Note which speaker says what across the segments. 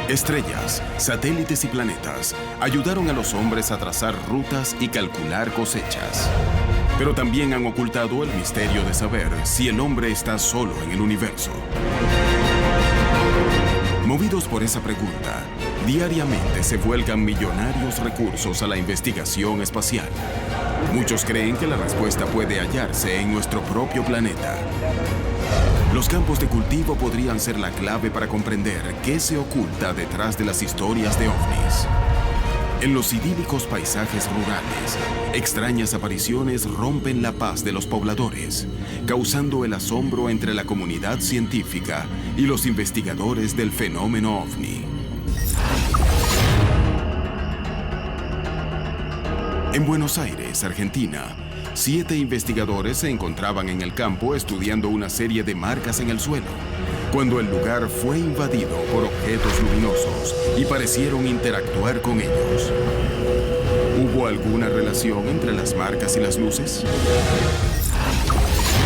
Speaker 1: Estrellas, satélites y planetas ayudaron a los hombres a trazar rutas y calcular cosechas. Pero también han ocultado el misterio de saber si el hombre está solo en el universo. Movidos por esa pregunta, diariamente se vuelcan millonarios recursos a la investigación espacial. Muchos creen que la respuesta puede hallarse en nuestro propio planeta. Los campos de cultivo podrían ser la clave para comprender qué se oculta detrás de las historias de ovnis. En los idílicos paisajes rurales, extrañas apariciones rompen la paz de los pobladores, causando el asombro entre la comunidad científica y los investigadores del fenómeno ovni. En Buenos Aires, Argentina, 7 investigadores se encontraban en el campo estudiando una serie de marcas en el suelo, cuando el lugar fue invadido por objetos luminosos y parecieron interactuar con ellos. ¿Hubo alguna relación entre las marcas y las luces?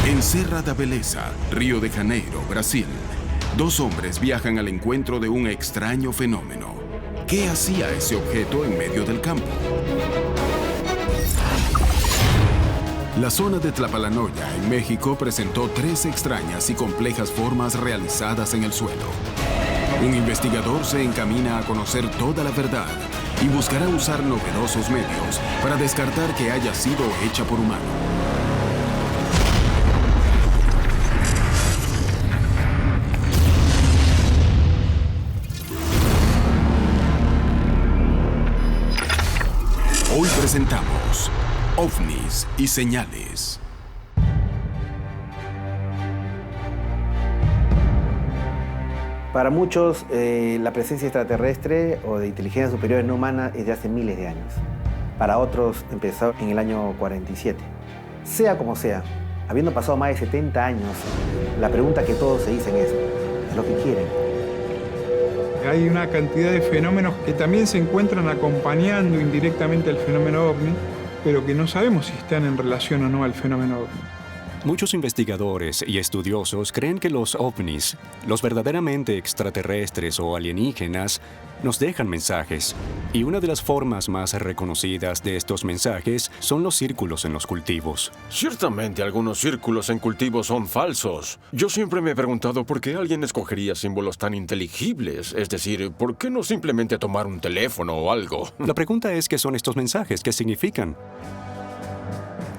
Speaker 1: En Serra da Beleza, Río de Janeiro, Brasil, 2 hombres viajan al encuentro de un extraño fenómeno. ¿Qué hacía ese objeto en medio del campo? La zona de Tlapalanoya, en México, presentó 3 extrañas y complejas formas realizadas en el suelo. Un investigador se encamina a conocer toda la verdad y buscará usar novedosos medios para descartar que haya sido hecha por humano. Hoy presentamos OVNIs y señales.
Speaker 2: Para muchos, la presencia extraterrestre o de inteligencia superior no humana es de hace miles de años. Para otros, empezó en el año 47. Sea como sea, habiendo pasado más de 70 años, la pregunta que todos se dicen es lo que quieren.
Speaker 3: Hay una cantidad de fenómenos que también se encuentran acompañando indirectamente al fenómeno ovni, pero que no sabemos si están en relación o no al fenómeno ovni.
Speaker 4: Muchos investigadores y estudiosos creen que los ovnis, los verdaderamente extraterrestres o alienígenas, nos dejan mensajes. Y una de las formas más reconocidas de estos mensajes son los círculos en los cultivos.
Speaker 5: Ciertamente algunos círculos en cultivos son falsos. Yo siempre me he preguntado por qué alguien escogería símbolos tan inteligibles. Es decir, ¿por qué no simplemente tomar un teléfono o algo?
Speaker 4: La pregunta es, ¿qué son estos mensajes? ¿Qué significan?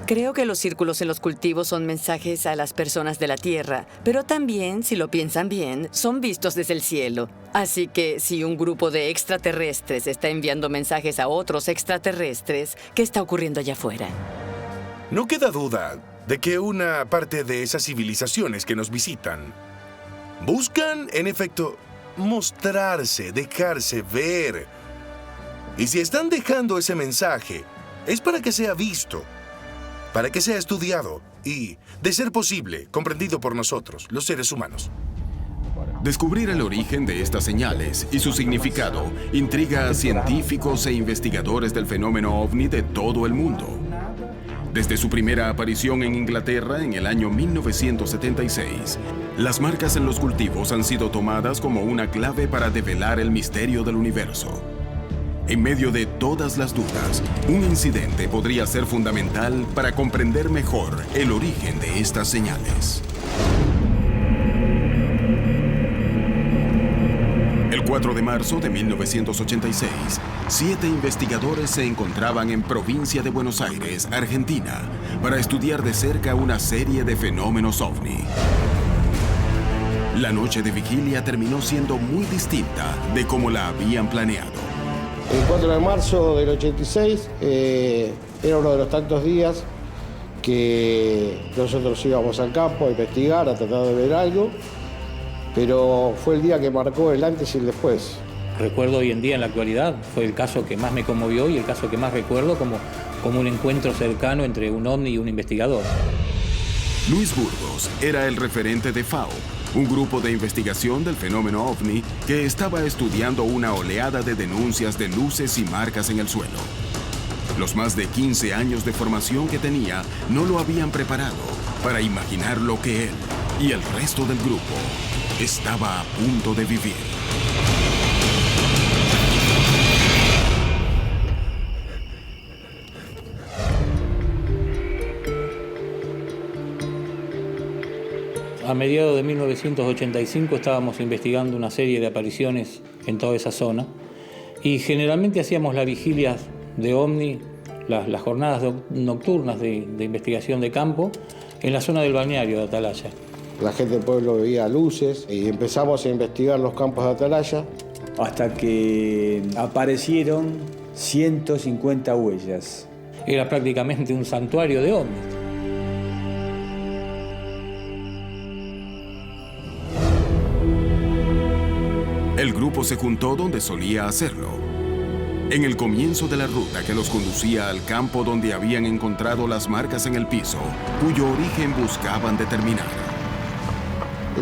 Speaker 6: Creo que los círculos en los cultivos son mensajes a las personas de la Tierra, pero también, si lo piensan bien, son vistos desde el cielo. Así que si un grupo de extraterrestres está enviando mensajes a otros extraterrestres, ¿qué está ocurriendo allá afuera?
Speaker 7: No queda duda de que una parte de esas civilizaciones que nos visitan buscan, en efecto, mostrarse, dejarse ver. Y si están dejando ese mensaje, es para que sea visto, para que sea estudiado y, de ser posible, comprendido por nosotros, los seres humanos.
Speaker 1: Descubrir el origen de estas señales y su significado intriga a científicos e investigadores del fenómeno ovni de todo el mundo. Desde su primera aparición en Inglaterra en el año 1976, las marcas en los cultivos han sido tomadas como una clave para develar el misterio del universo. En medio de todas las dudas, un incidente podría ser fundamental para comprender mejor el origen de estas señales. El 4 de marzo de 1986, 7 investigadores se encontraban en provincia de Buenos Aires, Argentina, para estudiar de cerca una serie de fenómenos ovni. La noche de vigilia terminó siendo muy distinta de como la habían planeado.
Speaker 8: El 4 de marzo del 86 era uno de los tantos días que nosotros íbamos al campo a investigar, a tratar de ver algo, pero fue el día que marcó el antes y el después.
Speaker 9: Recuerdo hoy en día, en la actualidad, fue el caso que más me conmovió y el caso que más recuerdo como un encuentro cercano entre un ovni y un investigador.
Speaker 1: Luis Burgos era el referente de FAO, un grupo de investigación del fenómeno ovni que estaba estudiando una oleada de denuncias de luces y marcas en el suelo. Los más de 15 años de formación que tenía no lo habían preparado para imaginar lo que él y el resto del grupo estaba a punto de vivir.
Speaker 9: A mediados de 1985 estábamos investigando una serie de apariciones en toda esa zona y generalmente hacíamos las vigilias de OVNI, las jornadas nocturnas de investigación de campo en la zona del balneario de Atalaya.
Speaker 8: La gente del pueblo veía luces y empezamos a investigar los campos de Atalaya.
Speaker 10: Hasta que aparecieron 150 huellas.
Speaker 9: Era prácticamente un santuario de ovnis.
Speaker 1: El grupo se juntó donde solía hacerlo, en el comienzo de la ruta que los conducía al campo donde habían encontrado las marcas en el piso, cuyo origen buscaban determinar.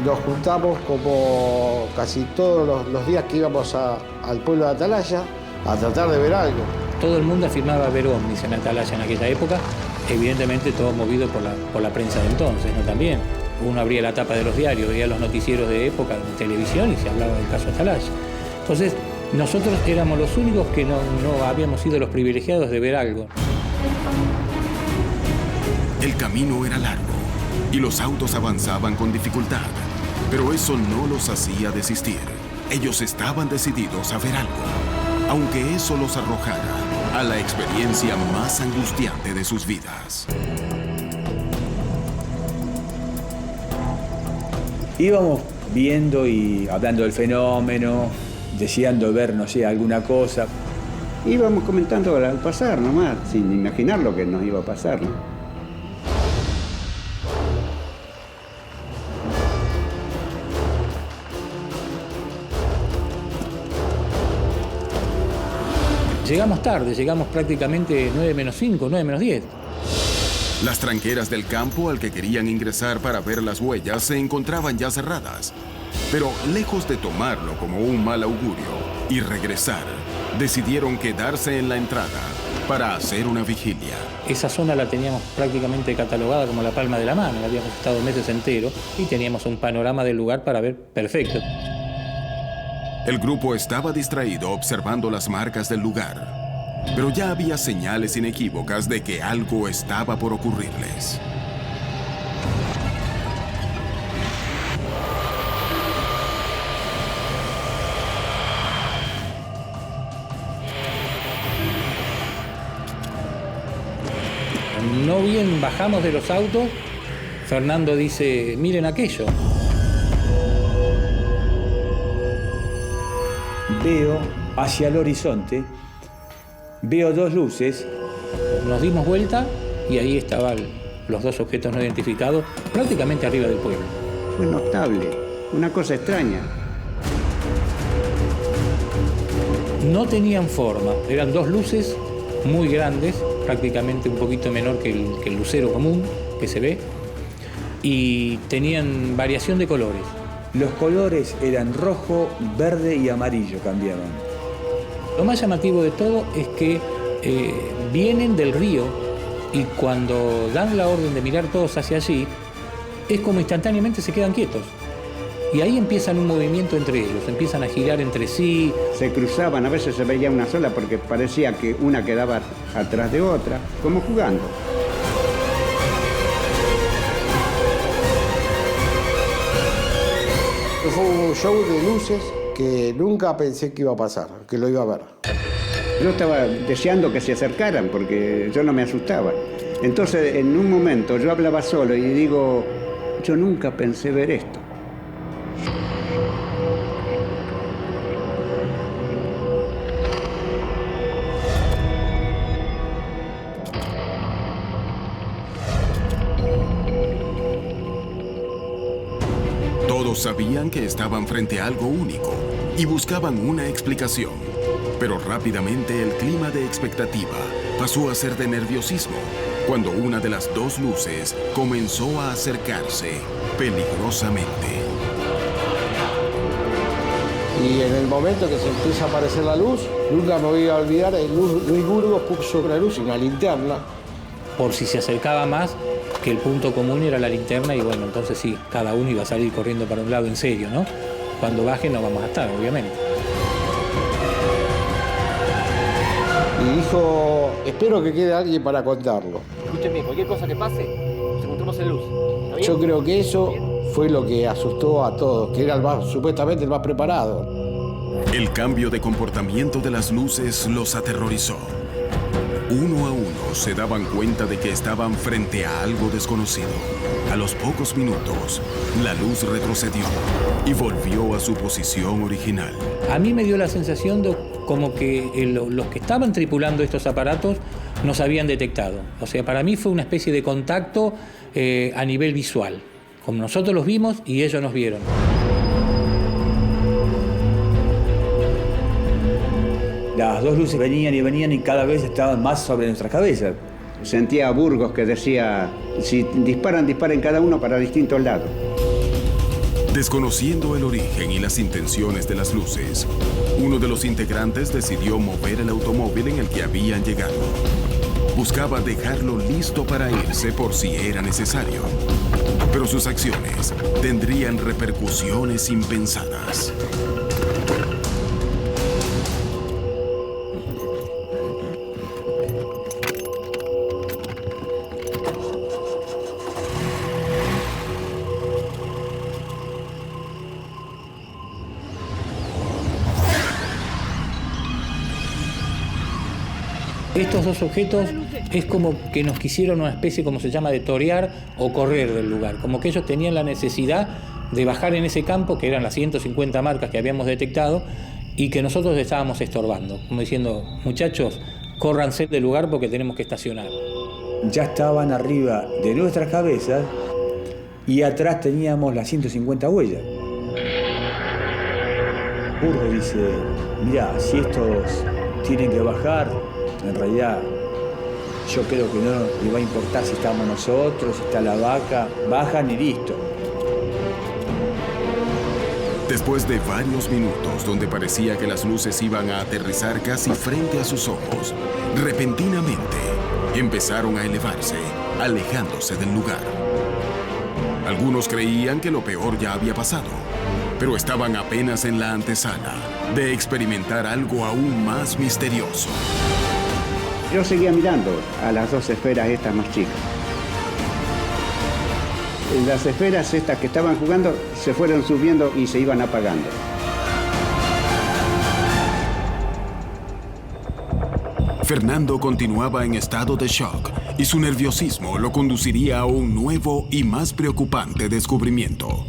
Speaker 8: Nos juntamos como casi todos los días que íbamos al pueblo de Atalaya a tratar de ver algo.
Speaker 9: Todo el mundo afirmaba ver ovnis en Atalaya en aquella época, evidentemente todo movido por la prensa de entonces, ¿no? También. Uno abría la tapa de los diarios, veía los noticieros de época en televisión y se hablaba del caso Atalaya. Entonces, nosotros éramos los únicos que no habíamos sido los privilegiados de ver algo.
Speaker 1: El camino era largo y los autos avanzaban con dificultad, pero eso no los hacía desistir. Ellos estaban decididos a ver algo, aunque eso los arrojara a la experiencia más angustiante de sus vidas.
Speaker 10: Íbamos viendo y hablando del fenómeno, deseando ver, no sé, alguna cosa.
Speaker 11: Íbamos comentando al pasar nomás, sin imaginar lo que nos iba a pasar, ¿no?
Speaker 9: Llegamos tarde, llegamos prácticamente 9 menos 5, 9 menos 10.
Speaker 1: Las tranqueras del campo al que querían ingresar para ver las huellas se encontraban ya cerradas. Pero lejos de tomarlo como un mal augurio y regresar, decidieron quedarse en la entrada para hacer una vigilia.
Speaker 9: Esa zona la teníamos prácticamente catalogada como la palma de la mano. Habíamos estado meses enteros y teníamos un panorama del lugar para ver perfecto.
Speaker 1: El grupo estaba distraído observando las marcas del lugar, pero ya había señales inequívocas de que algo estaba por ocurrirles.
Speaker 9: No bien bajamos de los autos, Fernando dice, miren aquello.
Speaker 10: Veo hacia el horizonte, veo dos luces.
Speaker 9: Nos dimos vuelta y ahí estaban los dos objetos no identificados prácticamente arriba del pueblo.
Speaker 11: Fue notable, una cosa extraña.
Speaker 9: No tenían forma, eran dos luces muy grandes, prácticamente un poquito menor que el lucero común que se ve, y tenían variación de colores.
Speaker 10: Los colores eran rojo, verde y amarillo, cambiaban.
Speaker 9: Lo más llamativo de todo es que vienen del río y cuando dan la orden de mirar todos hacia allí, es como instantáneamente se quedan quietos. Y ahí empiezan un movimiento entre ellos, empiezan a girar entre sí.
Speaker 11: Se cruzaban, a veces se veía una sola porque parecía que una quedaba atrás de otra, como jugando.
Speaker 8: Fue un show de luces que nunca pensé que iba a pasar, que lo iba a ver.
Speaker 11: Yo estaba deseando que se acercaran porque yo no me asustaba. Entonces, en un momento, yo hablaba solo y digo, yo nunca pensé ver esto.
Speaker 1: Todos sabían que estaban frente a algo único y buscaban una explicación. Pero rápidamente el clima de expectativa pasó a ser de nerviosismo cuando una de las dos luces comenzó a acercarse peligrosamente.
Speaker 8: Y en el momento que se empieza a aparecer la luz, nunca me voy a olvidar, Luis Burgos puso sobre la luz una linterna.
Speaker 9: Por si se acercaba más, que el punto común era la linterna y bueno, entonces sí, cada uno iba a salir corriendo para un lado en serio, ¿no? Cuando baje no vamos a estar, obviamente.
Speaker 8: Y dijo, espero que quede alguien para contarlo.
Speaker 12: Escúcheme, cualquier cosa que pase, nos encontramos en luz. ¿Está bien?
Speaker 8: Yo creo que eso fue lo que asustó a todos, que era supuestamente el más preparado.
Speaker 1: El cambio de comportamiento de las luces los aterrorizó. Uno a uno se daban cuenta de que estaban frente a algo desconocido. A los pocos minutos, la luz retrocedió y volvió a su posición original.
Speaker 9: A mí me dio la sensación de como que los que estaban tripulando estos aparatos nos habían detectado. O sea, para mí fue una especie de contacto a nivel visual. Como nosotros los vimos y ellos nos vieron.
Speaker 10: Las dos luces venían y cada vez estaban más sobre nuestras cabezas.
Speaker 11: Sentía a Burgos que decía, si disparan, disparen cada uno para distintos lados.
Speaker 1: Desconociendo el origen y las intenciones de las luces, uno de los integrantes decidió mover el automóvil en el que habían llegado. Buscaba dejarlo listo para irse por si era necesario. Pero sus acciones tendrían repercusiones impensadas.
Speaker 9: Estos dos objetos es como que nos quisieron una especie, como se llama, de torear o correr del lugar. Como que ellos tenían la necesidad de bajar en ese campo, que eran las 150 marcas que habíamos detectado, y que nosotros estábamos estorbando. Como diciendo, muchachos, córranse del lugar porque tenemos que estacionar.
Speaker 10: Ya estaban arriba de nuestras cabezas y atrás teníamos las 150 huellas. Burgos dice, mirá, si estos tienen que bajar, en realidad yo creo que no les va a importar si estamos nosotros, si está la vaca, bajan y listo.
Speaker 1: Después de varios minutos donde parecía que las luces iban a aterrizar casi frente a sus ojos, repentinamente empezaron a elevarse, alejándose del lugar. Algunos creían que lo peor ya había pasado, pero estaban apenas en la antesala de experimentar algo aún más misterioso.
Speaker 11: Yo seguía mirando a las dos esferas estas más chicas. Las esferas estas que estaban jugando se fueron subiendo y se iban apagando.
Speaker 1: Fernando continuaba en estado de shock y su nerviosismo lo conduciría a un nuevo y más preocupante descubrimiento.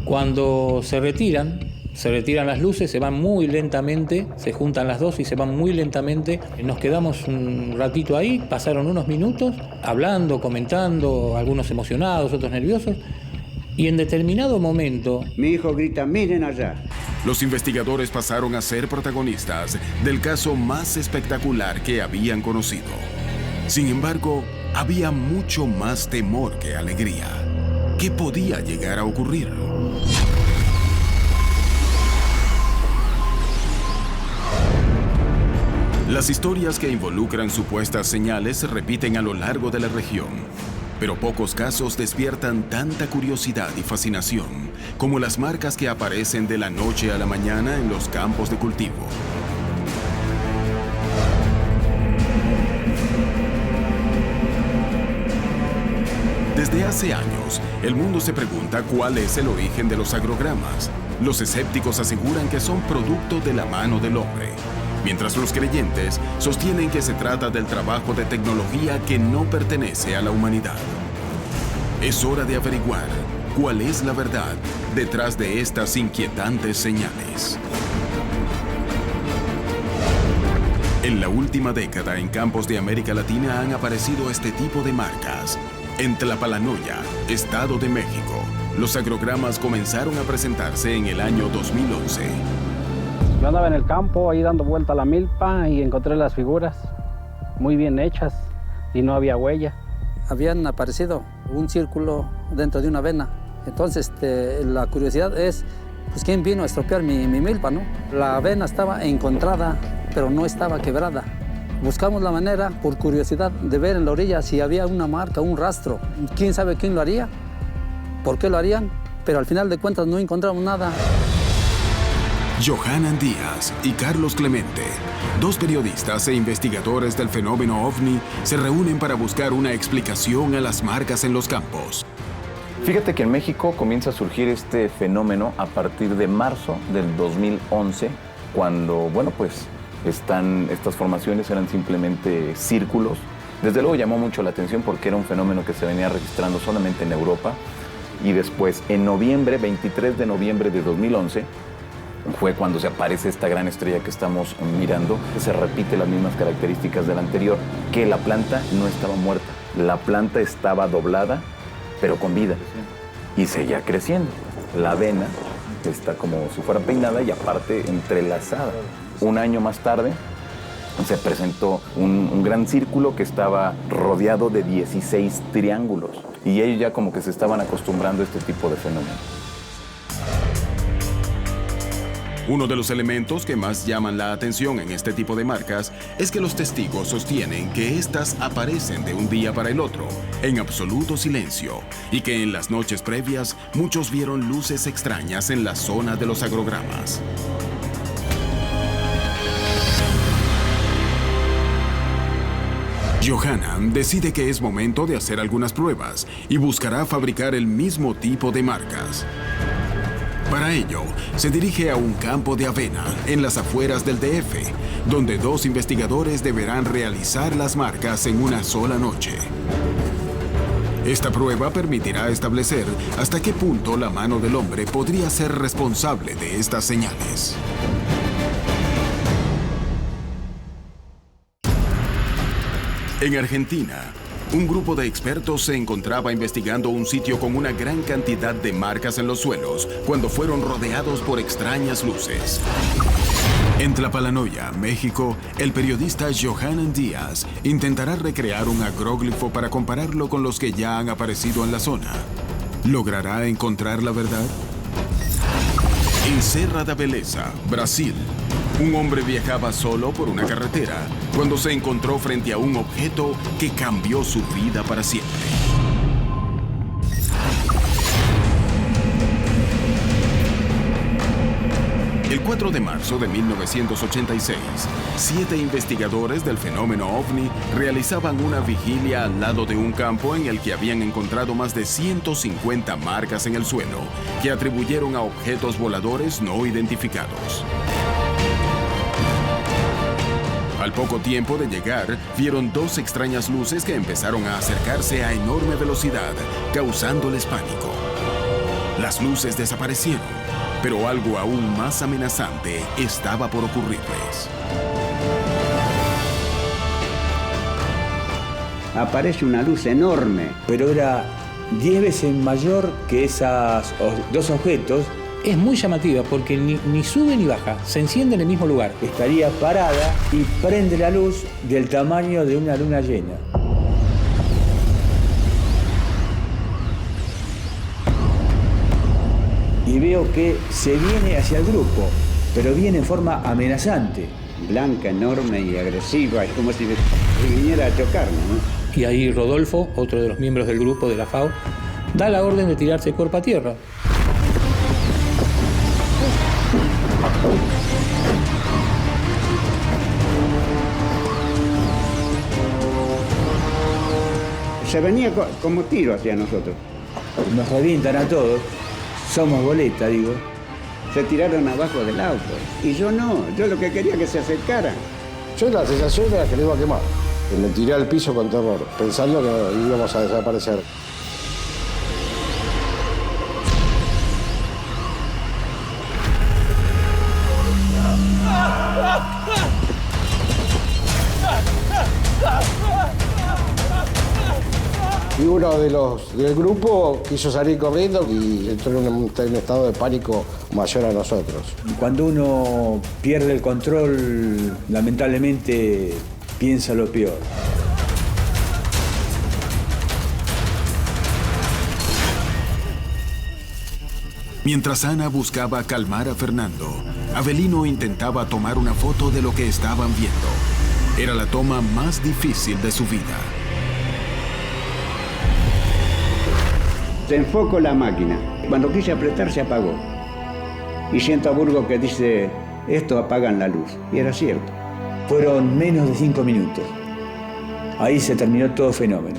Speaker 9: Cuando se retiran las luces, se van muy lentamente, se juntan las dos y se van muy lentamente. Nos quedamos un ratito ahí, pasaron unos minutos, hablando, comentando, algunos emocionados, otros nerviosos, y en determinado momento...
Speaker 11: Mi hijo grita, miren allá.
Speaker 1: Los investigadores pasaron a ser protagonistas del caso más espectacular que habían conocido. Sin embargo, había mucho más temor que alegría. ¿Qué podía llegar a ocurrir? Las historias que involucran supuestas señales se repiten a lo largo de la región, pero pocos casos despiertan tanta curiosidad y fascinación como las marcas que aparecen de la noche a la mañana en los campos de cultivo. Desde hace años, el mundo se pregunta cuál es el origen de los agrogramas. Los escépticos aseguran que son producto de la mano del hombre, mientras los creyentes sostienen que se trata del trabajo de tecnología que no pertenece a la humanidad. Es hora de averiguar cuál es la verdad detrás de estas inquietantes señales. En la última década, en campos de América Latina han aparecido este tipo de marcas. En Tlapalanoya, Estado de México, los agrogramas comenzaron a presentarse en el año 2011.
Speaker 12: Yo andaba en el campo, ahí dando vuelta a la milpa y encontré las figuras muy bien hechas y no había huella.
Speaker 13: Habían aparecido un círculo dentro de una avena. Entonces la curiosidad es, pues, ¿quién vino a estropear mi milpa, no? La avena estaba encontrada, pero no estaba quebrada. Buscamos la manera, por curiosidad, de ver en la orilla si había una marca, un rastro. ¿Quién sabe quién lo haría? ¿Por qué lo harían? Pero al final de cuentas no encontramos nada.
Speaker 1: Johanan Díaz y Carlos Clemente, dos periodistas e investigadores del fenómeno OVNI, se reúnen para buscar una explicación a las marcas en los campos.
Speaker 14: Fíjate que en México comienza a surgir este fenómeno a partir de marzo del 2011, cuando, bueno, pues estas formaciones eran simplemente círculos. Desde luego llamó mucho la atención porque era un fenómeno que se venía registrando solamente en Europa. Y después, en noviembre, 23 de noviembre de 2011, fue cuando se aparece esta gran estrella que estamos mirando. Se repite las mismas características de la anterior, que la planta no estaba muerta. La planta estaba doblada, pero con vida. Y seguía creciendo. La vena está como si fuera peinada y aparte entrelazada. Un año más tarde, se presentó un gran círculo que estaba rodeado de 16 triángulos. Y ellos ya como que se estaban acostumbrando a este tipo de fenómenos.
Speaker 1: Uno de los elementos que más llaman la atención en este tipo de marcas es que los testigos sostienen que éstas aparecen de un día para el otro, en absoluto silencio, y que en las noches previas muchos vieron luces extrañas en la zona de los agrogramas. Johanan decide que es momento de hacer algunas pruebas y buscará fabricar el mismo tipo de marcas. Para ello, se dirige a un campo de avena en las afueras del DF, donde 2 investigadores deberán realizar las marcas en una sola noche. Esta prueba permitirá establecer hasta qué punto la mano del hombre podría ser responsable de estas señales. En Argentina, un grupo de expertos se encontraba investigando un sitio con una gran cantidad de marcas en los suelos cuando fueron rodeados por extrañas luces. En Tlapalanoya, México, el periodista Johanan Díaz intentará recrear un agróglifo para compararlo con los que ya han aparecido en la zona. ¿Logrará encontrar la verdad? En Serra da Beleza, Brasil, un hombre viajaba solo por una carretera cuando se encontró frente a un objeto que cambió su vida para siempre. El 4 de marzo de 1986, 7 investigadores del fenómeno OVNI realizaban una vigilia al lado de un campo en el que habían encontrado más de 150 marcas en el suelo que atribuyeron a objetos voladores no identificados. Al poco tiempo de llegar, vieron 2 extrañas luces que empezaron a acercarse a enorme velocidad, causándoles pánico. Las luces desaparecieron, pero algo aún más amenazante estaba por ocurrirles.
Speaker 11: Aparece una luz enorme.
Speaker 10: Pero era 10 veces mayor que esos 2 objetos.
Speaker 9: Es muy llamativa porque ni sube ni baja, se enciende en el mismo lugar.
Speaker 10: Estaría parada y prende la luz del tamaño de una luna llena. Y veo que se viene hacia el grupo, pero viene en forma amenazante.
Speaker 11: Blanca, enorme y agresiva, es como si viniera a chocarme, ¿no?
Speaker 9: Y ahí Rodolfo, otro de los miembros del grupo de la FAO, da la orden de tirarse cuerpo a tierra.
Speaker 11: Se venía como tiro hacia nosotros.
Speaker 10: Nos revientan a todos. Somos boleta, digo.
Speaker 11: Se tiraron abajo del auto. Y yo no, yo lo que quería que se acercaran.
Speaker 8: Yo la sensación era que le iba a quemar. Y me tiré al piso con terror, pensando que íbamos a desaparecer. Y uno de los del grupo quiso salir corriendo y entró en un estado de pánico mayor a nosotros.
Speaker 10: Cuando uno pierde el control, lamentablemente piensa lo peor.
Speaker 1: Mientras Ana buscaba calmar a Fernando, Avelino intentaba tomar una foto de lo que estaban viendo. Era la toma más difícil de su vida.
Speaker 11: Se enfocó la máquina. Cuando quise apretar, se apagó. Y siento a Burgo que dice, esto apagan la luz. Y era cierto.
Speaker 10: Fueron menos de 5 minutos. Ahí se terminó todo fenómeno.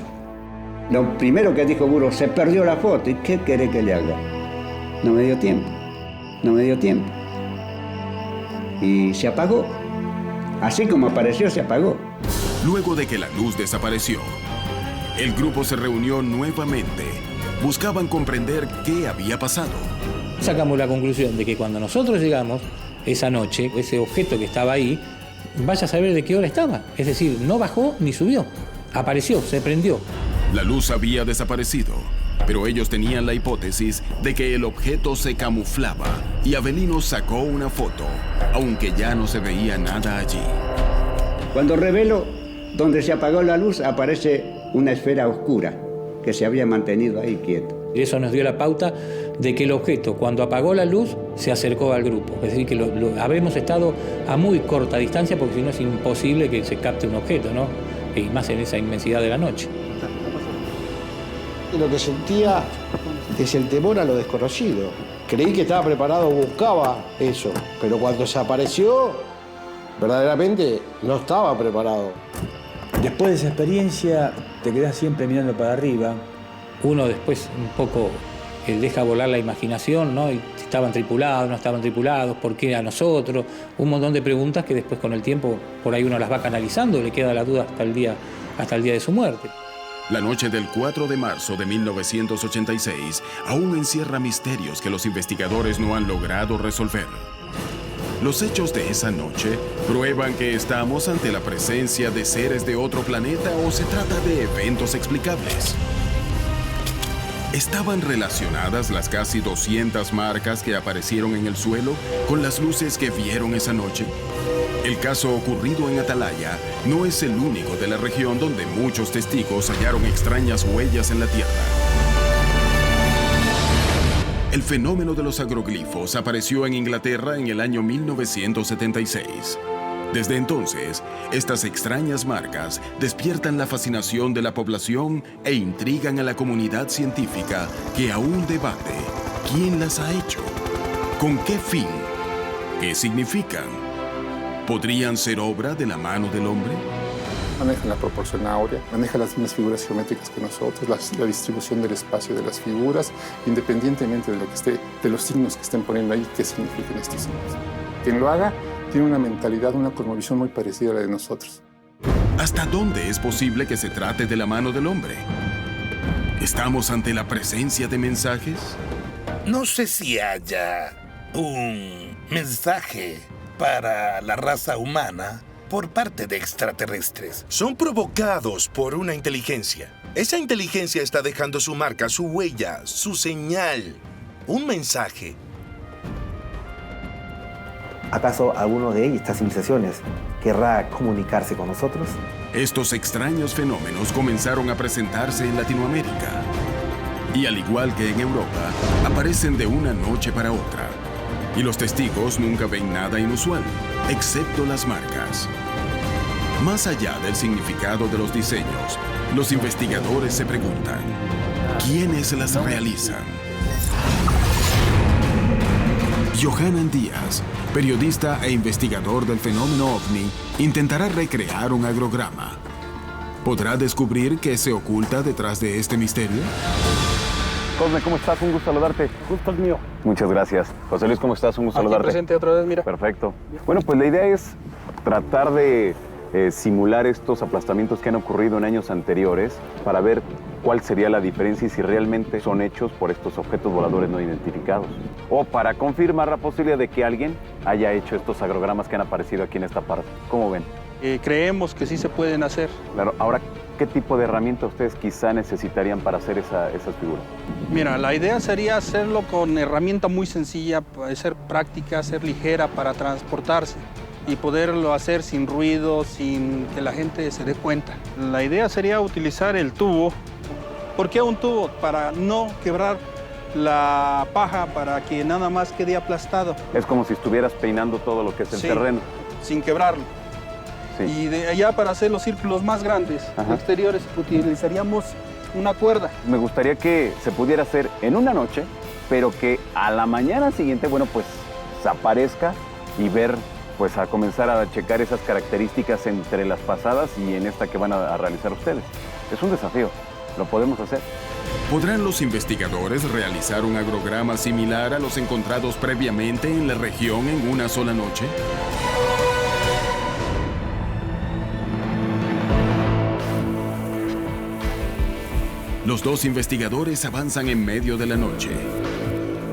Speaker 11: Lo primero que dijo Burgos, se perdió la foto. ¿Y qué querés que le haga? No me dio tiempo. No me dio tiempo. Y se apagó. Así como apareció, se apagó.
Speaker 1: Luego de que la luz desapareció, el grupo se reunió nuevamente. Buscaban comprender qué había pasado.
Speaker 9: Sacamos la conclusión de que cuando nosotros llegamos esa noche, ese objeto que estaba ahí, vaya a saber de qué hora estaba. Es decir, no bajó ni subió. Apareció, se prendió.
Speaker 1: La luz había desaparecido, pero ellos tenían la hipótesis de que el objeto se camuflaba y Avelino sacó una foto, aunque ya no se veía nada allí.
Speaker 11: Cuando revelo donde se apagó la luz, aparece una esfera oscura que se había mantenido ahí quieto.
Speaker 9: Y eso nos dio la pauta de que el objeto, cuando apagó la luz, se acercó al grupo. Es decir, que habremos estado a muy corta distancia, porque si no es imposible que se capte un objeto, ¿no? Y más en esa inmensidad de la noche.
Speaker 8: Lo que sentía es el temor a lo desconocido. Creí que estaba preparado, buscaba eso, pero cuando se apareció, verdaderamente no estaba preparado.
Speaker 10: Después de esa experiencia, te quedás siempre mirando para arriba.
Speaker 9: Uno después un poco deja volar la imaginación, ¿no? Y si estaban tripulados, no estaban tripulados, por qué a nosotros, un montón de preguntas que después con el tiempo por ahí uno las va canalizando y le queda la duda hasta el día de su muerte.
Speaker 1: La noche del 4 de marzo de 1986 aún encierra misterios que los investigadores no han logrado resolver. Los hechos de esa noche prueban que estamos ante la presencia de seres de otro planeta o se trata de eventos explicables. ¿Estaban relacionadas las casi 200 marcas que aparecieron en el suelo con las luces que vieron esa noche? El caso ocurrido en Atalaya no es el único de la región donde muchos testigos hallaron extrañas huellas en la Tierra. El fenómeno de los agroglifos apareció en Inglaterra en el año 1976. Desde entonces, estas extrañas marcas despiertan la fascinación de la población e intrigan a la comunidad científica que aún debate quién las ha hecho, con qué fin, qué significan. ¿Podrían ser obra de la mano del hombre?
Speaker 15: Manejan la proporción áurea, manejan las mismas figuras geométricas que nosotros, la distribución del espacio de las figuras, independientemente de lo que esté, de los signos que estén poniendo ahí, qué significan estos signos. Quien lo haga tiene una mentalidad, una cosmovisión muy parecida a la de nosotros.
Speaker 1: ¿Hasta dónde es posible que se trate de la mano del hombre? ¿Estamos ante la presencia de mensajes?
Speaker 16: No sé si haya un mensaje para la raza humana por parte de extraterrestres.
Speaker 7: Son provocados por una inteligencia. Esa inteligencia está dejando su marca, su huella, su señal, un mensaje.
Speaker 2: ¿Acaso alguno de estas civilizaciones querrá comunicarse con nosotros?
Speaker 1: Estos extraños fenómenos comenzaron a presentarse en Latinoamérica. Y al igual que en Europa, aparecen de una noche para otra. Y los testigos nunca ven nada inusual, excepto las marcas. Más allá del significado de los diseños, los investigadores se preguntan, ¿quiénes las realizan? Johanan Díaz, periodista e investigador del fenómeno OVNI, intentará recrear un agrograma. ¿Podrá descubrir qué se oculta detrás de este misterio?
Speaker 14: Cosme, ¿cómo estás? Un gusto saludarte.
Speaker 12: Gusto es mío.
Speaker 14: Muchas gracias. José Luis, ¿cómo estás? Un gusto saludarte.
Speaker 12: Presente otra vez, mira.
Speaker 14: Perfecto. Bueno, pues la idea es tratar de simular estos aplastamientos que han ocurrido en años anteriores para ver cuál sería la diferencia y si realmente son hechos por estos objetos voladores no identificados. O para confirmar la posibilidad de que alguien haya hecho estos agrogramas que han aparecido aquí en esta parte. ¿Cómo ven?
Speaker 12: Creemos que sí se pueden hacer.
Speaker 14: Claro. Ahora, ¿qué tipo de herramienta ustedes quizá necesitarían para hacer esas figuras?
Speaker 12: Mira, la idea sería hacerlo con herramienta muy sencilla, ser práctica, ser ligera para transportarse y poderlo hacer sin ruido, sin que la gente se dé cuenta. La idea sería utilizar el tubo. ¿Por qué un tubo? Para no quebrar la paja, para que nada más quede aplastado.
Speaker 14: Es como si estuvieras peinando todo lo que es el terreno.
Speaker 12: Sin quebrarlo. Sí. Y de allá para hacer los círculos más grandes, exteriores, utilizaríamos una cuerda.
Speaker 14: Me gustaría que se pudiera hacer en una noche, pero que a la mañana siguiente, bueno, pues se aparezca y ver, pues a comenzar a checar esas características entre las pasadas y en esta que van a realizar ustedes. Es un desafío.
Speaker 17: lo podemos hacer.
Speaker 1: ¿Podrán los investigadores realizar un agrograma similar a los encontrados previamente en la región en una sola noche? Los dos investigadores avanzan en medio de la noche.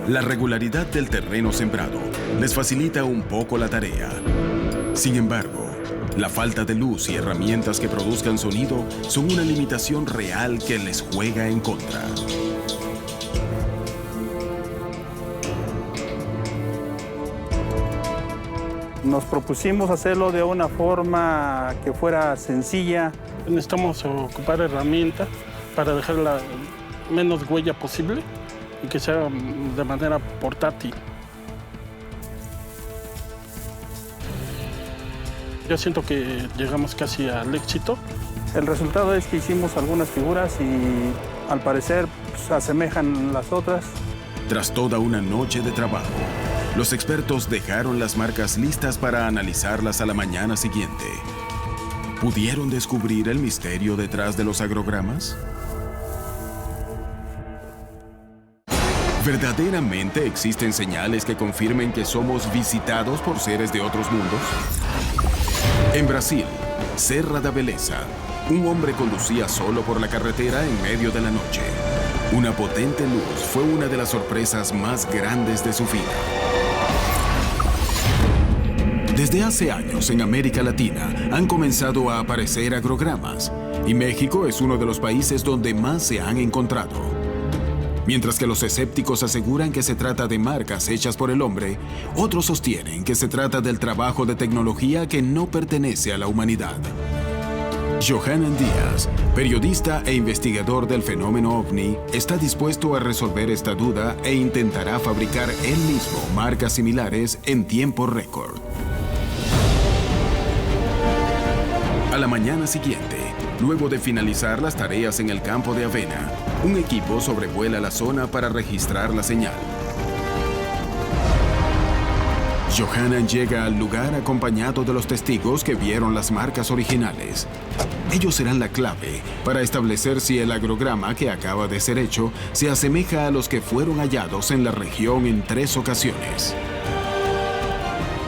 Speaker 1: La regularidad del terreno sembrado les facilita un poco la tarea. Sin embargo, la falta de luz y herramientas que produzcan sonido son una limitación real que les juega en contra.
Speaker 12: Nos propusimos hacerlo de una forma que fuera sencilla.
Speaker 18: Necesitamos ocupar herramientas para dejar la menos huella posible y que sea de manera portátil. Yo siento que llegamos casi al éxito. El resultado es que hicimos algunas figuras y al parecer se asemejan las otras.
Speaker 1: Tras toda una noche de trabajo, los expertos dejaron las marcas listas para analizarlas a la mañana siguiente. ¿Pudieron descubrir el misterio detrás de los agrogramas? ¿Verdaderamente existen señales que confirmen que somos visitados por seres de otros mundos? En Brasil, Serra da Beleza, un hombre conducía solo por la carretera en medio de la noche. Una potente luz fue una de las sorpresas más grandes de su vida. Desde hace años en América Latina han comenzado a aparecer agrogramas y México es uno de los países donde más se han encontrado. Mientras que los escépticos aseguran que se trata de marcas hechas por el hombre, otros sostienen que se trata del trabajo de tecnología que no pertenece a la humanidad. Johanan Díaz, periodista e investigador del fenómeno OVNI, está dispuesto a resolver esta duda e intentará fabricar él mismo marcas similares en tiempo récord. A la mañana siguiente, luego de finalizar las tareas en el campo de avena, un equipo sobrevuela la zona para registrar la señal. Johanan llega al lugar acompañado de los testigos que vieron las marcas originales. Ellos serán la clave para establecer si el agrograma que acaba de ser hecho se asemeja a los que fueron hallados en la región en 3 ocasiones.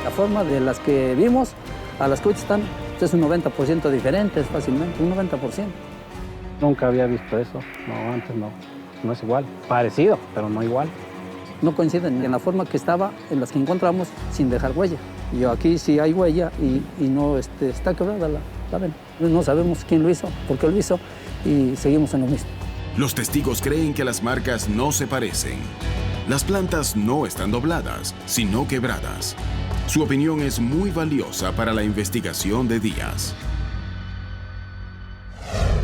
Speaker 13: La forma de las que vimos a las que hoy están es un 90% diferente, fácilmente, un 90%.
Speaker 18: Nunca había visto eso. No, antes no. No es igual. Parecido, pero no igual.
Speaker 13: No coinciden en la forma que estaba en las que encontramos sin dejar huella. Y aquí sí hay huella y no está quebrada la vena. No sabemos quién lo hizo, por qué lo hizo y seguimos en lo mismo.
Speaker 1: Los testigos creen que las marcas no se parecen. Las plantas no están dobladas, sino quebradas. Su opinión es muy valiosa para la investigación de Díaz.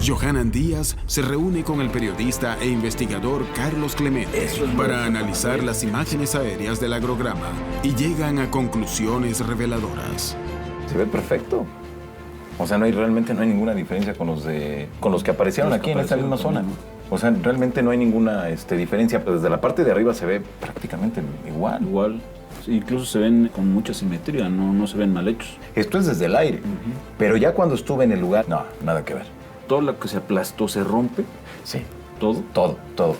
Speaker 1: Johanan Díaz se reúne con el periodista e investigador Carlos Clemente para analizar las imágenes aéreas del agrograma y llegan a conclusiones reveladoras.
Speaker 14: Se ve perfecto. O sea, realmente no hay ninguna diferencia con los que aparecieron aquí en esta misma zona. O sea, realmente no hay ninguna diferencia. Pero desde la parte de arriba se ve prácticamente igual.
Speaker 19: Igual. Incluso se ven con mucha simetría, no se ven mal hechos.
Speaker 14: Esto es desde el aire. Pero ya cuando estuve en el lugar, no, nada que ver.
Speaker 19: Todo lo que se aplastó se rompe.
Speaker 14: Sí.
Speaker 19: ¿Todo?
Speaker 14: Todo.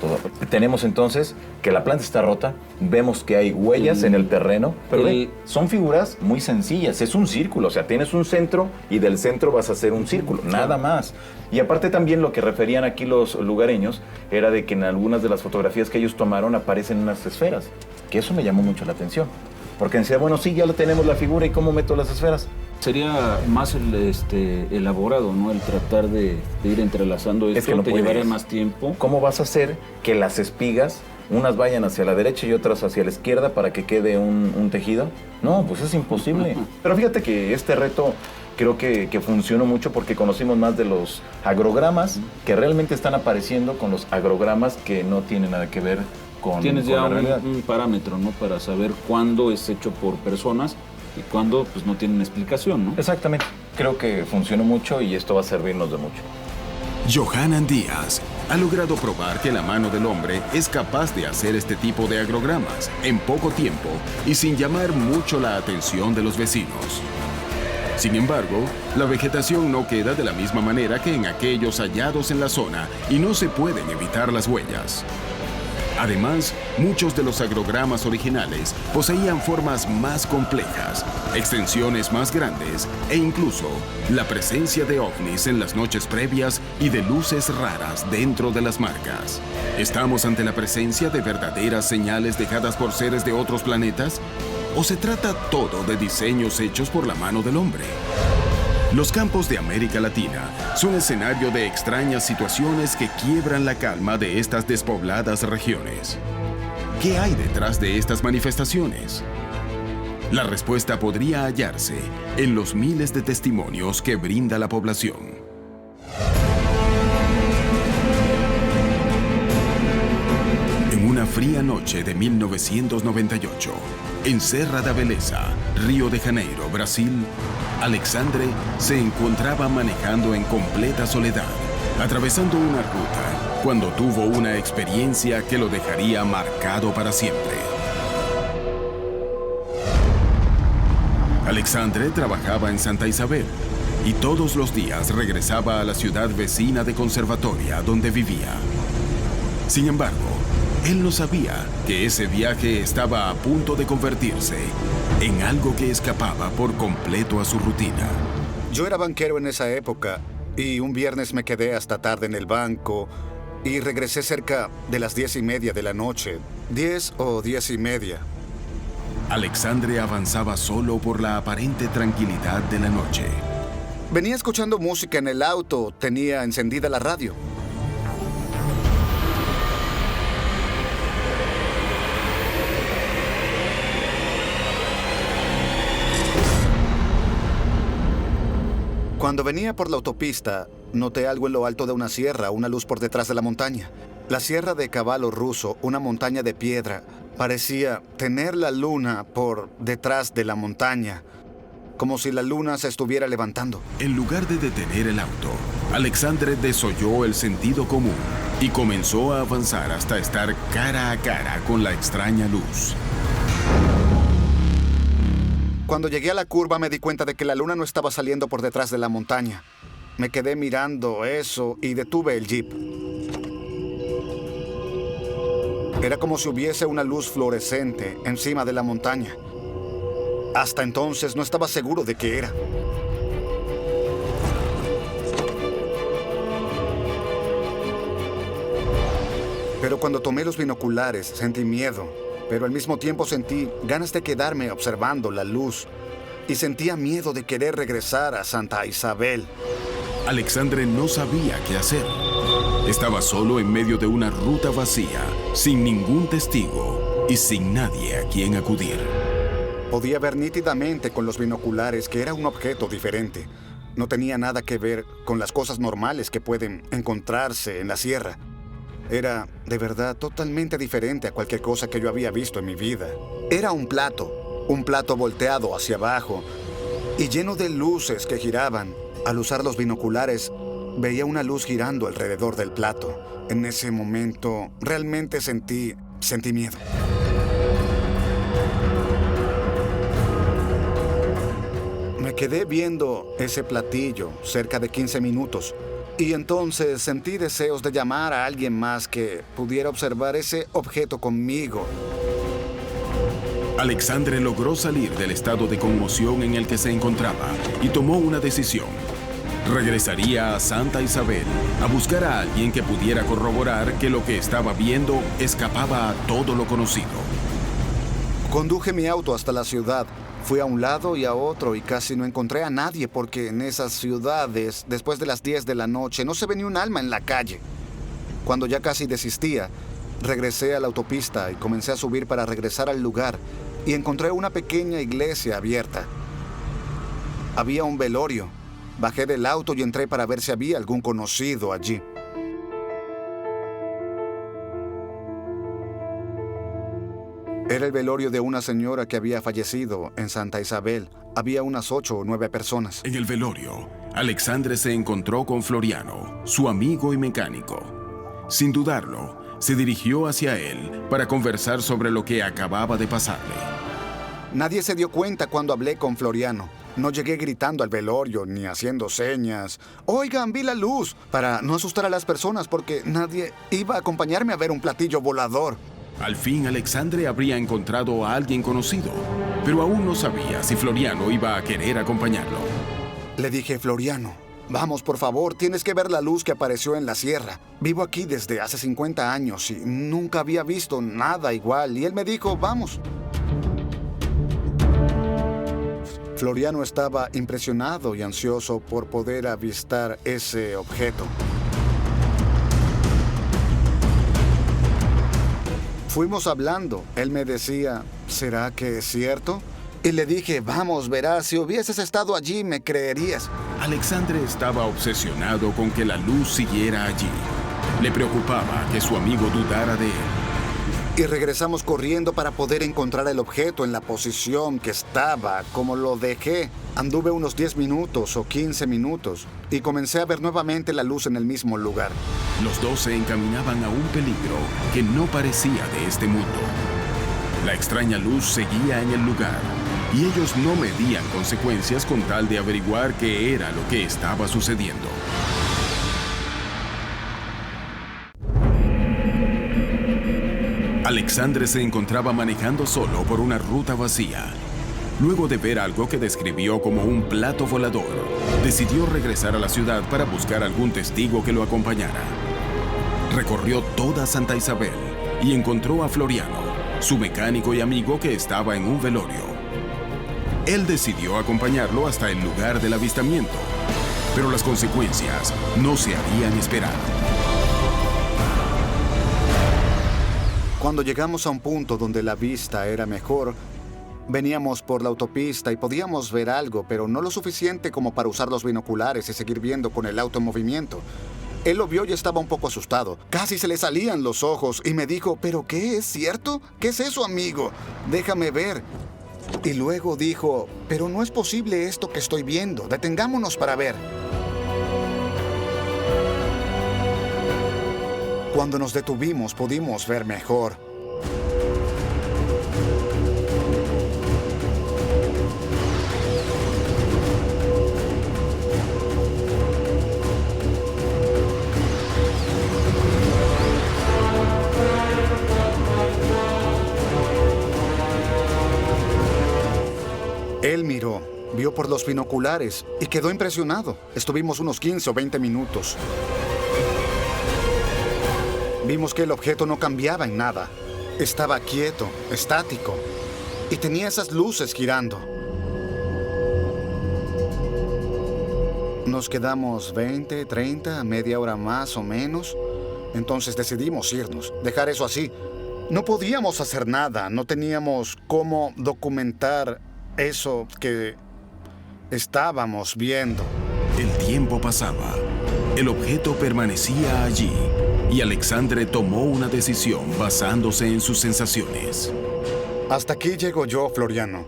Speaker 14: Tenemos entonces que la planta está rota, vemos que hay huellas en el terreno, pero son figuras muy sencillas, es un círculo, o sea, tienes un centro y del centro vas a hacer un círculo, nada más. Y aparte también lo que referían aquí los lugareños era de que en algunas de las fotografías que ellos tomaron aparecen unas esferas, que eso me llamó mucho la atención. Porque decía, bueno, sí, ya lo tenemos la figura, ¿y cómo meto las esferas?
Speaker 19: Sería más elaborado, ¿no? El tratar de ir entrelazando esto,
Speaker 14: es que no
Speaker 19: te llevaría más tiempo.
Speaker 14: ¿Cómo vas a hacer que las espigas, unas vayan hacia la derecha y otras hacia la izquierda para que quede un tejido? No, pues es imposible. Pero fíjate que este reto creo que funcionó mucho porque conocimos más de los agrogramas que realmente están apareciendo con los agrogramas que no tienen nada que ver con
Speaker 19: Tienes ya
Speaker 14: la realidad.
Speaker 19: un parámetro, ¿no? Para saber cuándo es hecho por personas y cuándo pues no tienen explicación, ¿no?
Speaker 14: Exactamente. Creo que funcionó mucho y esto va a servirnos de mucho.
Speaker 1: Johanan Díaz ha logrado probar que la mano del hombre es capaz de hacer este tipo de agrogramas en poco tiempo y sin llamar mucho la atención de los vecinos. Sin embargo, la vegetación no queda de la misma manera que en aquellos hallados en la zona y no se pueden evitar las huellas. Además, muchos de los agrogramas originales poseían formas más complejas, extensiones más grandes e incluso la presencia de ovnis en las noches previas y de luces raras dentro de las marcas. ¿Estamos ante la presencia de verdaderas señales dejadas por seres de otros planetas? ¿O se trata todo de diseños hechos por la mano del hombre? Los campos de América Latina son escenario de extrañas situaciones que quiebran la calma de estas despobladas regiones. ¿Qué hay detrás de estas manifestaciones? La respuesta podría hallarse en los miles de testimonios que brinda la población. En una fría noche de 1998, en Serra da Beleza, Río de Janeiro, Brasil, Alexandre se encontraba manejando en completa soledad, atravesando una ruta, cuando tuvo una experiencia que lo dejaría marcado para siempre. Alexandre trabajaba en Santa Isabel y todos los días regresaba a la ciudad vecina de Conservatoria, donde vivía. Sin embargo, él no sabía que ese viaje estaba a punto de convertirse en algo que escapaba por completo a su rutina.
Speaker 17: Yo era banquero en esa época y un viernes me quedé hasta tarde en el banco y regresé cerca de las 10:30 de la noche, 10 o 10:30.
Speaker 1: Alexandre avanzaba solo por la aparente tranquilidad de la noche.
Speaker 17: Venía escuchando música en el auto, tenía encendida la radio. Cuando venía por la autopista, noté algo en lo alto de una sierra, una luz por detrás de la montaña. La Sierra de Cavallo Ruso, una montaña de piedra, parecía tener la luna por detrás de la montaña, como si la luna se estuviera levantando.
Speaker 1: En lugar de detener el auto, Alexandre desoyó el sentido común y comenzó a avanzar hasta estar cara a cara con la extraña luz.
Speaker 17: Cuando llegué a la curva me di cuenta de que la luna no estaba saliendo por detrás de la montaña. Me quedé mirando eso y detuve el jeep. Era como si hubiese una luz fluorescente encima de la montaña. Hasta entonces no estaba seguro de qué era. Pero cuando tomé los binoculares sentí miedo. Pero al mismo tiempo sentí ganas de quedarme observando la luz y sentía miedo de querer regresar a Santa Isabel.
Speaker 1: Alexandre no sabía qué hacer. Estaba solo en medio de una ruta vacía, sin ningún testigo y sin nadie a quien acudir.
Speaker 17: Podía ver nítidamente con los binoculares que era un objeto diferente. No tenía nada que ver con las cosas normales que pueden encontrarse en la sierra. Era, de verdad, totalmente diferente a cualquier cosa que yo había visto en mi vida. Era un plato volteado hacia abajo y lleno de luces que giraban. Al usar los binoculares, veía una luz girando alrededor del plato. En ese momento, realmente sentí miedo. Me quedé viendo ese platillo cerca de 15 minutos. Y entonces sentí deseos de llamar a alguien más que pudiera observar ese objeto conmigo.
Speaker 1: Alexandre logró salir del estado de conmoción en el que se encontraba y tomó una decisión. Regresaría a Santa Isabel a buscar a alguien que pudiera corroborar que lo que estaba viendo escapaba a todo lo conocido.
Speaker 17: Conduje mi auto hasta la ciudad. Fui a un lado y a otro y casi no encontré a nadie porque en esas ciudades, después de las 10 de la noche, no se ve ni un alma en la calle. Cuando ya casi desistía, regresé a la autopista y comencé a subir para regresar al lugar y encontré una pequeña iglesia abierta. Había un velorio. Bajé del auto y entré para ver si había algún conocido allí. Era el velorio de una señora que había fallecido en Santa Isabel. Había unas 8 o 9 personas.
Speaker 1: En el velorio, Alexandre se encontró con Floriano, su amigo y mecánico. Sin dudarlo, se dirigió hacia él para conversar sobre lo que acababa de pasarle.
Speaker 17: Nadie se dio cuenta cuando hablé con Floriano. No llegué gritando al velorio ni haciendo señas. Oigan, vi la luz, para no asustar a las personas porque nadie iba a acompañarme a ver un platillo volador.
Speaker 1: Al fin, Alexandre habría encontrado a alguien conocido, pero aún no sabía si Floriano iba a querer acompañarlo.
Speaker 17: Le dije, Floriano, vamos, por favor, tienes que ver la luz que apareció en la sierra. Vivo aquí desde hace 50 años y nunca había visto nada igual. Y él me dijo, vamos. Floriano estaba impresionado y ansioso por poder avistar ese objeto. Fuimos hablando. Él me decía, ¿será que es cierto? Y le dije, vamos, verás, si hubieses estado allí, me creerías.
Speaker 1: Alexandre estaba obsesionado con que la luz siguiera allí. Le preocupaba que su amigo dudara de él.
Speaker 17: Y regresamos corriendo para poder encontrar el objeto en la posición que estaba, como lo dejé. Anduve unos 10 minutos o 15 minutos y comencé a ver nuevamente la luz en el mismo lugar.
Speaker 1: Los dos se encaminaban a un peligro que no parecía de este mundo. La extraña luz seguía en el lugar y ellos no medían consecuencias con tal de averiguar qué era lo que estaba sucediendo. Alexandre se encontraba manejando solo por una ruta vacía. Luego de ver algo que describió como un plato volador, decidió regresar a la ciudad para buscar algún testigo que lo acompañara. Recorrió toda Santa Isabel y encontró a Floriano, su mecánico y amigo que estaba en un velorio. Él decidió acompañarlo hasta el lugar del avistamiento, pero las consecuencias no se habían esperado.
Speaker 17: Cuando llegamos a un punto donde la vista era mejor, veníamos por la autopista y podíamos ver algo, pero no lo suficiente como para usar los binoculares y seguir viendo con el auto en movimiento. Él lo vio y estaba un poco asustado. Casi se le salían los ojos y me dijo, ¿pero qué? ¿Es cierto? ¿Qué es eso, amigo? Déjame ver. Y luego dijo, pero no es posible esto que estoy viendo. Detengámonos para ver. Cuando nos detuvimos, pudimos ver mejor. Él miró, vio por los binoculares y quedó impresionado. Estuvimos unos 15 o 20 minutos. Vimos que el objeto no cambiaba en nada. Estaba quieto, estático, y tenía esas luces girando. Nos quedamos 20, 30, media hora más o menos. Entonces decidimos irnos, dejar eso así. No podíamos hacer nada, no teníamos cómo documentar eso que estábamos viendo.
Speaker 1: El tiempo pasaba. El objeto permanecía allí. Y Alexandre tomó una decisión basándose en sus sensaciones.
Speaker 17: Hasta aquí llego yo, Floriano.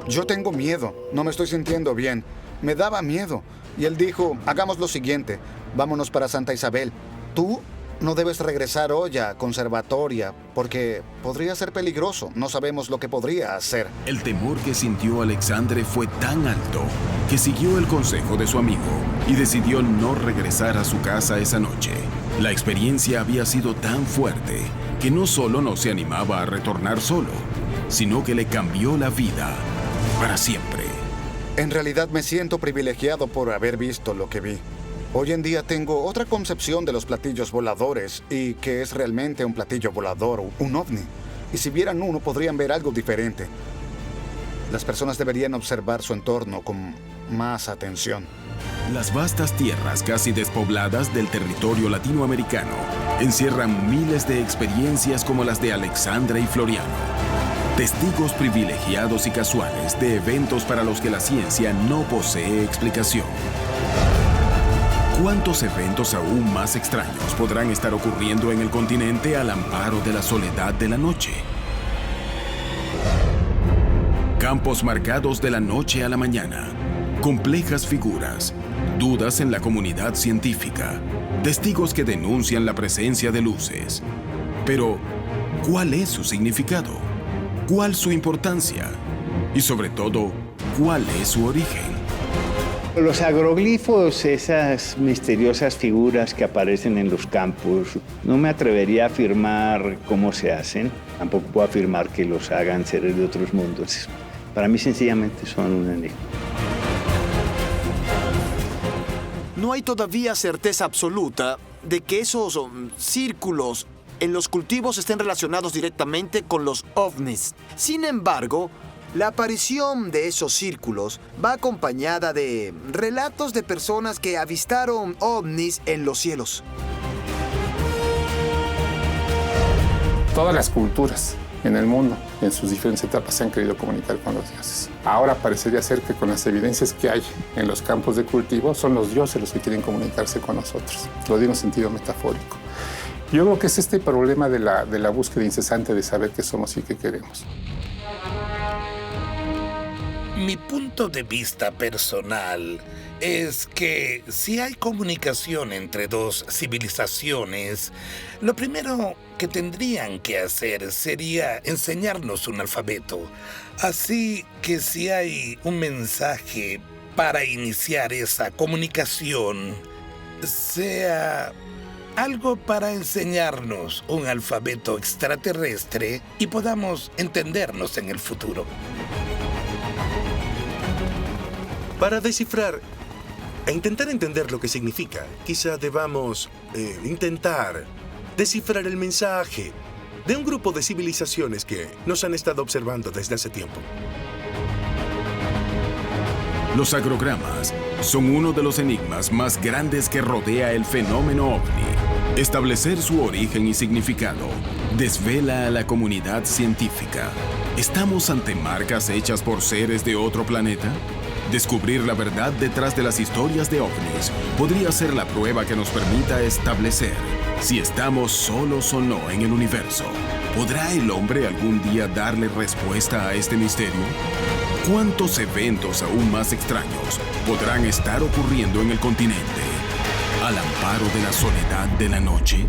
Speaker 17: Yo tengo miedo, no me estoy sintiendo bien. Me daba miedo. Y él dijo, hagamos lo siguiente, vámonos para Santa Isabel. Tú no debes regresar hoy a Conservatoria, porque podría ser peligroso. No sabemos lo que podría hacer.
Speaker 1: El temor que sintió Alexandre fue tan alto que siguió el consejo de su amigo y decidió no regresar a su casa esa noche. La experiencia había sido tan fuerte que no solo no se animaba a retornar solo, sino que le cambió la vida para siempre.
Speaker 17: En realidad me siento privilegiado por haber visto lo que vi. Hoy en día tengo otra concepción de los platillos voladores y que es realmente un platillo volador, un ovni. Y si vieran uno, podrían ver algo diferente. Las personas deberían observar su entorno con más atención.
Speaker 1: Las vastas tierras casi despobladas del territorio latinoamericano encierran miles de experiencias como las de Alexandre y Floriano. Testigos privilegiados y casuales de eventos para los que la ciencia no posee explicación. ¿Cuántos eventos aún más extraños podrán estar ocurriendo en el continente al amparo de la soledad de la noche? Campos marcados de la noche a la mañana, complejas figuras, dudas en la comunidad científica, testigos que denuncian la presencia de luces. Pero, ¿cuál es su significado? ¿Cuál su importancia? Y sobre todo, ¿cuál es su origen?
Speaker 11: Los agroglifos, esas misteriosas figuras que aparecen en los campos, no me atrevería a afirmar cómo se hacen. Tampoco puedo afirmar que los hagan seres de otros mundos. Para mí sencillamente son un enigma.
Speaker 20: No hay todavía certeza absoluta de que esos círculos en los cultivos estén relacionados directamente con los ovnis. Sin embargo, la aparición de esos círculos va acompañada de relatos de personas que avistaron ovnis en los cielos.
Speaker 15: Todas las culturas en el mundo, en sus diferentes etapas, se han querido comunicar con los dioses. Ahora parecería ser que con las evidencias que hay en los campos de cultivo, son los dioses los que quieren comunicarse con nosotros. Lo digo en sentido metafórico. Yo creo que es este problema de la búsqueda incesante de saber qué somos y qué queremos.
Speaker 16: Mi punto de vista personal es que si hay comunicación entre dos civilizaciones, lo primero que tendrían que hacer sería enseñarnos un alfabeto. Así que si hay un mensaje para iniciar esa comunicación, sea algo para enseñarnos un alfabeto extraterrestre y podamos entendernos en el futuro.
Speaker 7: Para descifrar e intentar entender lo que significa, quizá debamos intentar descifrar el mensaje de un grupo de civilizaciones que nos han estado observando desde hace tiempo.
Speaker 1: Los agrogramas son uno de los enigmas más grandes que rodea el fenómeno ovni. Establecer su origen y significado desvela a la comunidad científica. ¿Estamos ante marcas hechas por seres de otro planeta? Descubrir la verdad detrás de las historias de ovnis podría ser la prueba que nos permita establecer si estamos solos o no en el universo. ¿Podrá el hombre algún día darle respuesta a este misterio? ¿Cuántos eventos aún más extraños podrán estar ocurriendo en el continente al amparo de la soledad de la noche?